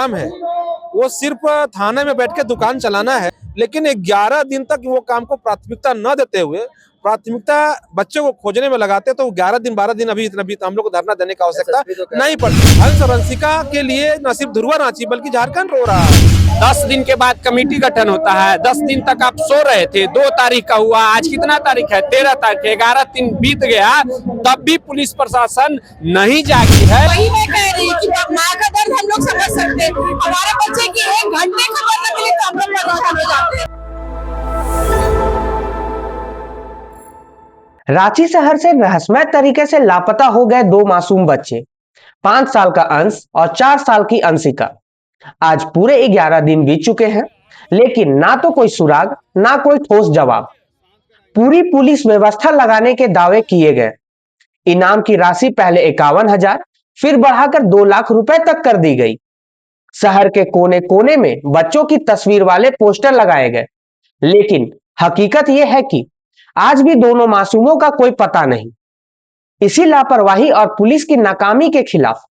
काम है वो सिर्फ थाने में बैठ के दुकान चलाना है, लेकिन 11 दिन तक वो काम को प्राथमिकता न देते हुए प्राथमिकता बच्चों को खोजने में लगाते तो 11 दिन 12 दिन अभी इतना भी हम लोग को धरना देने की आवश्यकता नहीं पड़ती। हंस और हंसिका के लिए न सिर्फ ध्रुव रांची बल्कि झारखंड रो रहा है। 10 दिन के बाद कमेटी गठन होता है। 10 दिन तक आप सो रहे थे। 2 तारीख का हुआ, आज कितना तारीख है? 13 तारीख। 11 दिन बीत गया, तब भी पुलिस प्रशासन नहीं जागी है। वही मैं कह रही कि माँ का दर्द हम लोग समझ सकते हैं। हमारे बच्चे की 1 घंटे खबर न मिले तो हम लोग परेशान हो जाते हैं। रांची शहर से रहस्यमय तरीके से लापता हो गए 2 मासूम बच्चे, 5 साल का अंश और 4 साल की अंशिका। आज पूरे 11 दिन बीत चुके हैं, लेकिन ना तो कोई सुराग ना कोई ठोस जवाब। पूरी पुलिस व्यवस्था लगाने के दावे किए गए। इनाम की राशि पहले 51,000 फिर बढ़ाकर 2 लाख रुपए तक कर दी गई। शहर के कोने कोने में बच्चों की तस्वीर वाले पोस्टर लगाए गए, लेकिन हकीकत यह है कि आज भी दोनों मासूमों का कोई पता नहीं। इसी लापरवाही और पुलिस की नाकामी के खिलाफ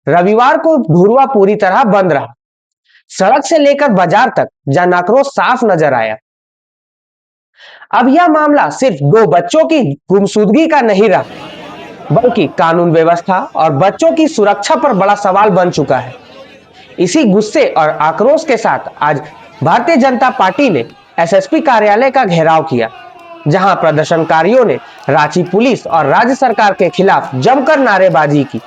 रविवार को ढुरवा पूरी तरह बंद रहा। सड़क से लेकर बाजार तक जन आक्रोश साफ नजर आया। अब यह मामला सिर्फ 2 बच्चों की गुमशुदगी का नहीं रहा, बल्कि कानून व्यवस्था और बच्चों की सुरक्षा पर बड़ा सवाल बन चुका है। इसी गुस्से और आक्रोश के साथ आज भारतीय जनता पार्टी ने एसएसपी कार्यालय का घेराव किया, जहां प्रदर्शनकारियों ने रांची पुलिस और राज्य सरकार के खिलाफ जमकर नारेबाजी की।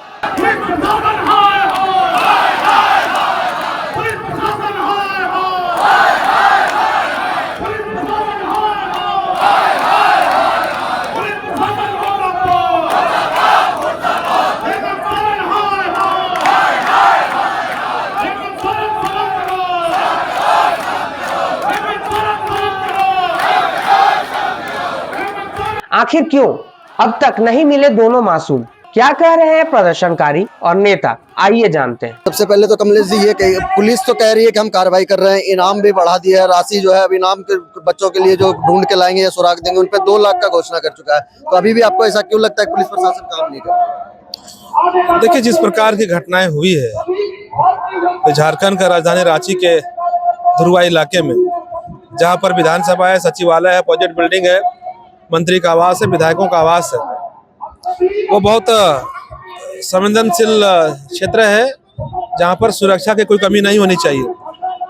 आखिर क्यों अब तक नहीं मिले दोनों मासूम? क्या कह रहे हैं प्रदर्शनकारी और नेता, आइए जानते हैं। सबसे पहले तो कमलेश जी, ये पुलिस तो कह रही है कि हम कार्रवाई कर रहे हैं, इनाम भी बढ़ा दिया है, राशि जो है अब इनाम के बच्चों के लिए जो ढूंढ के लाएंगे या सुराग देंगे उन पर 2 लाख का घोषणा कर चुका है। तो अभी भी आपको ऐसा क्यों लगता है पुलिस प्रशासन काम नहीं कर रहा? देखिए, जिस प्रकार की घटनाएं हुई है तो झारखंड का राजधानी रांची के ध्रुवा इलाके में, जहाँ पर विधानसभा है, सचिवालय है, प्रोजेक्ट बिल्डिंग है, मंत्री का आवास है, विधायकों का आवास है, वो बहुत संवेदनशील क्षेत्र है जहाँ पर सुरक्षा की कोई कमी नहीं होनी चाहिए।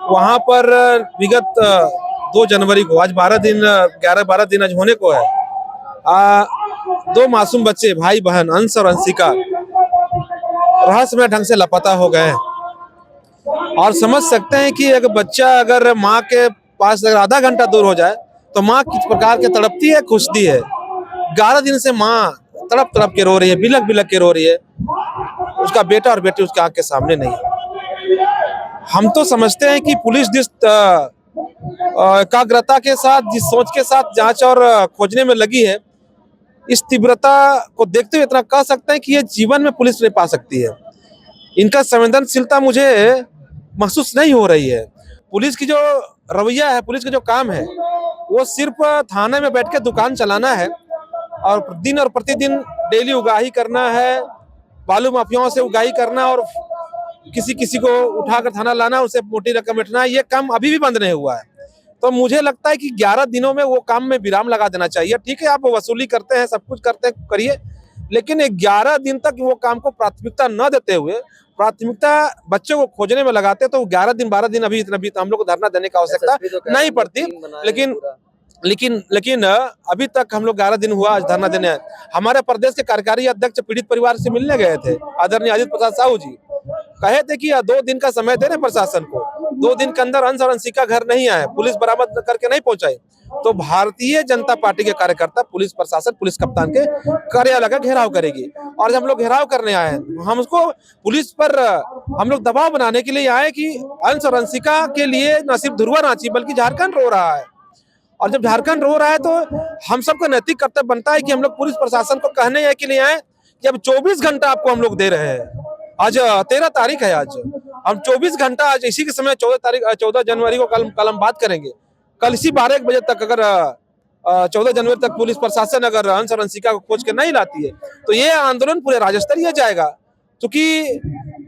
वहाँ पर विगत 2 जनवरी को, आज 11-12 दिन आज होने को है, 2 मासूम बच्चे, भाई बहन अंश और अंशिका, रहस्यमय ढंग से लापता हो गए हैं। और समझ सकते हैं कि एक बच्चा अगर माँ के पास अगर आधा घंटा दूर हो जाए तो माँ किस प्रकार के तड़पती है, खुशती है। 11 दिन से माँ तड़प तड़प के रो रही है, बिलक बिलक के रो रही है। उसका बेटा और बेटी उसके आंख के सामने नहीं है। हम तो समझते हैं कि पुलिस जिस एकाग्रता के साथ, जिस सोच के साथ जांच और खोजने में लगी है, इस तीव्रता को देखते हुए इतना कह सकते हैं कि ये जीवन में पुलिस नहीं पा सकती है। इनका संवेदनशीलता मुझे महसूस नहीं हो रही है। पुलिस की जो रवैया है, पुलिस का जो काम है, वो सिर्फ थाने में बैठ के दुकान चलाना है और दिन और प्रतिदिन डेली उगाही करना है, बालू माफियाओं से उगाही करना और किसी किसी को उठाकर थाना लाना, उसे मोटी रकम बैठना, ये काम अभी भी बंद नहीं हुआ है। तो मुझे लगता है कि 11 दिनों में वो काम में विराम लगा देना चाहिए। ठीक है, आप वसूली करते हैं, सब कुछ करते हैं, करिए, लेकिन 11 दिन तक वो काम को प्राथमिकता न देते हुए प्राथमिकता बच्चों को खोजने में लगाते तो 11 दिन 12 दिन अभी इतना भी हम लोग को धरना देने की आवश्यकता नहीं पड़ती। लेकिन अभी तक हम लोग 11 दिन हुआ आज धरना देने आए। हमारे प्रदेश के कार्यकारी अध्यक्ष पीड़ित परिवार से मिलने गए थे, आदरणीय अजित प्रसाद साहू जी, कहे थे कि 2 दिन का समय दे रहे प्रशासन को, 2 दिन के अंदर अंश और अंशिका घर नहीं आए, पुलिस बरामद करके नहीं पहुंचाई। तो भारतीय जनता पार्टी के कार्यकर्ता पुलिस प्रशासन, पुलिस कप्तान के कार्यालय का घेराव करेगी। और जब हम लोग घेराव करने आए हैं, हम उसको पुलिस पर हम लोग दबाव बनाने के लिए आए कि अंश और अंशिका के लिए न सिर्फ ध्रुव रांची बल्कि झारखंड रो रहा है। और जब झारखंड रो रहा है तो हम सबका नैतिक कर्तव्य बनता है कि हम लोग पुलिस प्रशासन को कहने के लिए आए कि अब 24 घंटा आपको हम लोग दे रहे हैं। आज 13 तारीख है, आज हम 24 घंटा, आज इसी के समय 14 जनवरी को कल हम बात करेंगे। कल इसी 12 बजे तक अगर 14 जनवरी तक पुलिस प्रशासन अगर अंश और अंशिका को खोज के नहीं लाती है तो ये आंदोलन पूरे राज्य स्तरीय जाएगा। क्योंकि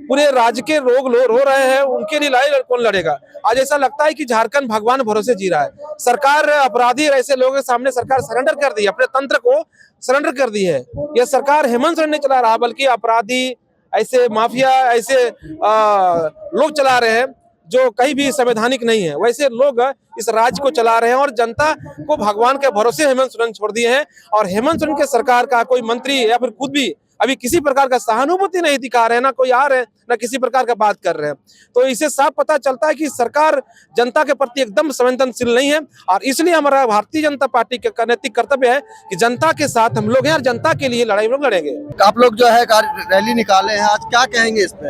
पूरे राज्य के लोग रो रहे हैं, उनके लिए लड़ाई कौन लड़ेगा? आज ऐसा लगता है कि झारखंड भगवान भरोसे जी रहा है। सरकार अपराधी ऐसे लोगों के सामने सरकार सरेंडर कर दी है, अपने तंत्र को सरेंडर कर दी है। यह सरकार हेमंत सोरेन नहीं चला रहा, बल्कि अपराधी ऐसे माफिया ऐसे लोग चला रहे हैं जो कहीं भी संवैधानिक नहीं है। वैसे लोग इस राज्य को चला रहे हैं और जनता को भगवान के भरोसे हेमंत सोरेन छोड़ दिए हैं। और हेमंत सोरेन के सरकार का कोई मंत्री या फिर खुद भी अभी किसी प्रकार का सहानुभूति नहीं दिखा रहे हैं, ना कोई आ रहे हैं, ना किसी प्रकार का बात कर रहे हैं। तो इससे साफ पता चलता है कि सरकार जनता के प्रति एकदम संवेदनशील नहीं है। और इसलिए हमारा भारतीय जनता पार्टी का नैतिक कर्तव्य है कि जनता के साथ हम लोग हैं और जनता के लिए लड़ाई लोग लड़ेंगे। आप लोग जो है रैली निकाले हैं, आज क्या कहेंगे इस पे?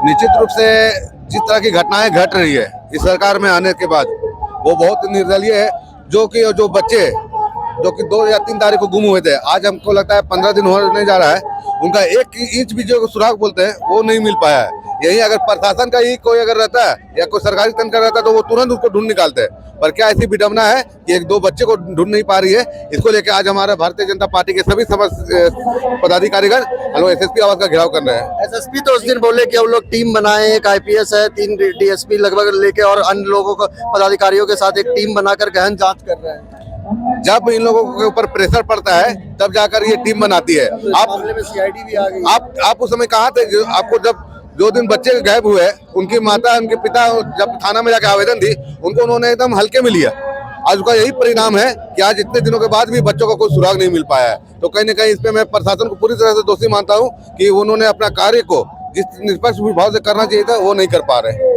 निश्चित रूप से जिस तरह की घटनाएं घट रही है इस सरकार में आने के बाद वो बहुत निर्दलीय है। जो बच्चे जो कि 2 या 3 तारीख को गुम हुए थे, आज हमको लगता है 15 दिन होने जा रहा है, उनका 1 इंच भी जो सुराग बोलते हैं वो नहीं मिल पाया है। यही अगर प्रशासन का ही कोई अगर रहता है या कोई सरकारी तंत्र रहता है तो वो तुरंत उसको ढूंढ निकालते हैं। पर क्या ऐसी विडंबना है कि 1-2 बच्चे को ढूंढ नहीं पा रही है। इसको लेकर आज हमारा भारतीय जनता पार्टी के सभी पदाधिकारीगण हम SSP आवास का घेराव कर रहे हैं। SSP तो उस दिन बोले कि हम लोग टीम बनाए, एक IPS है, 3 DSP लगभग लेके और अन्य लोगों को पदाधिकारियों के साथ एक टीम बनाकर गहन जांच कर रहे हैं। जब इन लोगों के ऊपर प्रेशर पड़ता है तब जाकर ये टीम बनाती है। आप मामले में CID भी आ गई। आप उस समय कहाँ थे? आपको जो दिन बच्चे गायब हुए, उनकी माता उनके पिता जब थाना में जाकर आवेदन दी, उनको उन्होंने एकदम हल्के में लिया। आज उसका यही परिणाम है कि आज इतने दिनों के बाद भी बच्चों को कोई सुराग नहीं मिल पाया है। तो कहीं न कहीं इस पे मैं प्रशासन को पूरी तरह से दोषी मानता हूँ कि उन्होंने अपना कार्य को जिस निष्पक्ष भाव से करना चाहिए था वो नहीं कर पा रहे।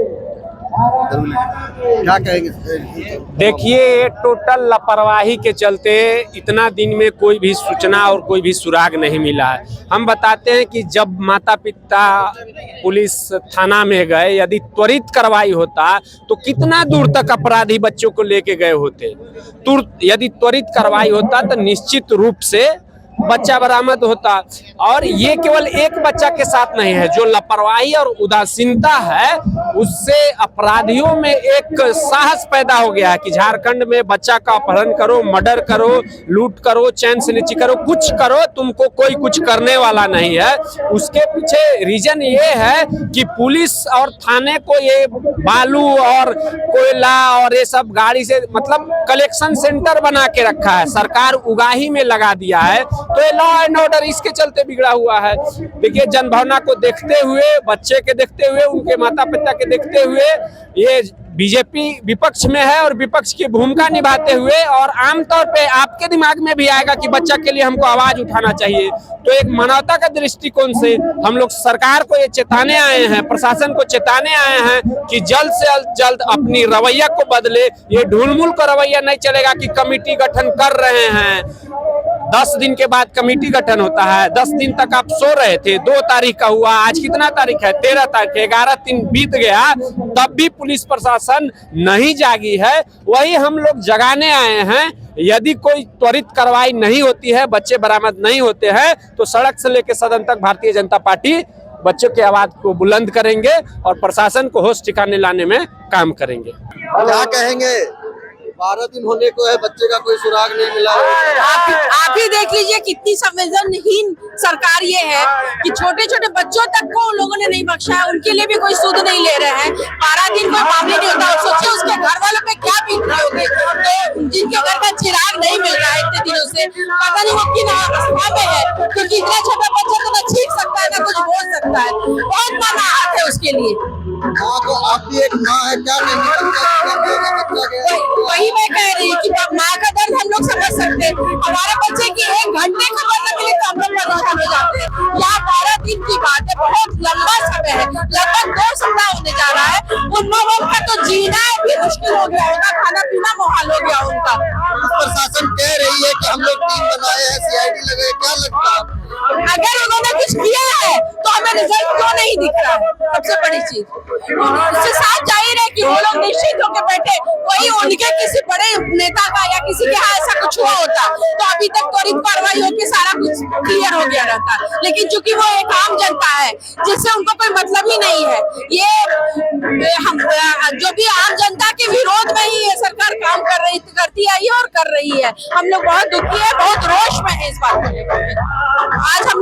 क्या कहेंगे? देखिए, टोटल लापरवाही के चलते इतना दिन में कोई भी सूचना और कोई भी सुराग नहीं मिला है। हम बताते हैं कि जब माता पिता पुलिस थाना में गए, यदि त्वरित कार्रवाई होता तो कितना दूर तक अपराधी बच्चों को लेके गए होते। यदि त्वरित कार्रवाई होता तो निश्चित रूप से बच्चा बरामद होता। और ये केवल एक बच्चा के साथ नहीं है, जो लापरवाही और उदासीनता है उससे अपराधियों में एक साहस पैदा हो गया है कि झारखंड में बच्चा का अपहरण करो, मर्डर करो, लूट करो, चैन स्नेची करो, कुछ करो, तुमको कोई कुछ करने वाला नहीं है। उसके पीछे रीजन ये है कि पुलिस और थाने को ये बालू और कोयला और ये सब गाड़ी से मतलब कलेक्शन सेंटर बना के रखा है, सरकार उगाही में लगा दिया है। तो ये लॉ एंड ऑर्डर इसके चलते बिगड़ा हुआ है। देखिए, जनभावना को देखते हुए, बच्चे के देखते हुए, उनके माता पिता के देखते हुए ये बीजेपी विपक्ष में है और विपक्ष की भूमिका निभाते हुए, और आमतौर पे आपके दिमाग में भी आएगा कि बच्चा के लिए हमको आवाज उठाना चाहिए। तो एक मानवता का दृष्टिकोण से हम लोग सरकार को ये चेताने आए हैं, प्रशासन को चेताने आए हैं कि जल्द से जल्द अपनी रवैया को बदले। ये ढुलमुल का रवैया नहीं चलेगा कि कमेटी गठन कर रहे हैं, 10 दिन के बाद कमेटी गठन होता है। 10 दिन तक आप सो रहे थे, 2 तारीख का हुआ, आज कितना तारीख है? 13 तारीख, 11 दिन बीत गया, तब भी पुलिस प्रशासन नहीं जागी है। वही हम लोग जगाने आए हैं। यदि कोई त्वरित कार्रवाई नहीं होती है, बच्चे बरामद नहीं होते हैं, तो सड़क से लेकर सदन तक भारतीय जनता पार्टी बच्चों की आवाज को बुलंद करेंगे और प्रशासन को होश ठिकाने लाने में काम करेंगे। क्या कहेंगे? 12 दिन होने को है, बच्चे का कोई सुराग नहीं मिला है। आप ही देख लीजिए कितनी संवेदनहीन सरकार ये है कि छोटे छोटे बच्चों तक को उन लोगों ने नहीं बख्शा है, उनके लिए भी कोई सुध नहीं ले रहे हैं। 12 दिन कोई मामले नहीं होता। और सोचिए उसके घर वालों पे क्या बीत रहे होंगे, तो जिनके घर का चिराग नहीं मिल रहा है इतने दिनों से, पता नहीं वो किन अवस्था में है, क्योंकि इतना छोटा बच्चा तो ना छींक सकता है ना कुछ बोल सकता है। बहुत माना हाथ है उसके लिए। तो आप भी एक माँ है, क्या कहेंगे? वही मैं कह रही हूँ कि माँ का दर्द हम लोग समझ सकते हैं। हमारे बच्चे की 1 घंटे खबर न मिले तो हम लोग परेशान हो जाते हैं। यहाँ 12 दिन की बात है, बहुत लंबा समय है, लगभग 2 सप्ताह होने जा रहा है। उन लोगों का तो जीना भी मुश्किल हो गया होगा, खाना पीना मुहाल हो गया उनका। प्रशासन कह रही है कि हम लोग टीम बनाए हैं, CID लगे, क्या लगता है? अगर उन्होंने कुछ किया है तो हमें रिजल्ट क्यों नहीं दिख रहा है? सबसे बड़ी चीज इससे साफ जाहिर है कि वो लोग निश्चित होकर बैठे, वही उनके किसी बड़े नेता का या किसी के यहाँ ऐसा कुछ हुआ होता तो अभी तक त्वरित कार्रवाई होकर सारा कुछ क्लियर हो गया रहता। लेकिन चूंकि वो एक आम जनता है जिससे उनको कोई मतलब ही नहीं है, ये हम जो भी आम जनता के विरोध में ही ये सरकार काम करती आई है और कर रही है। हम लोग बहुत दुखी है, बहुत रोष में है इस बात को लेकर। आज हम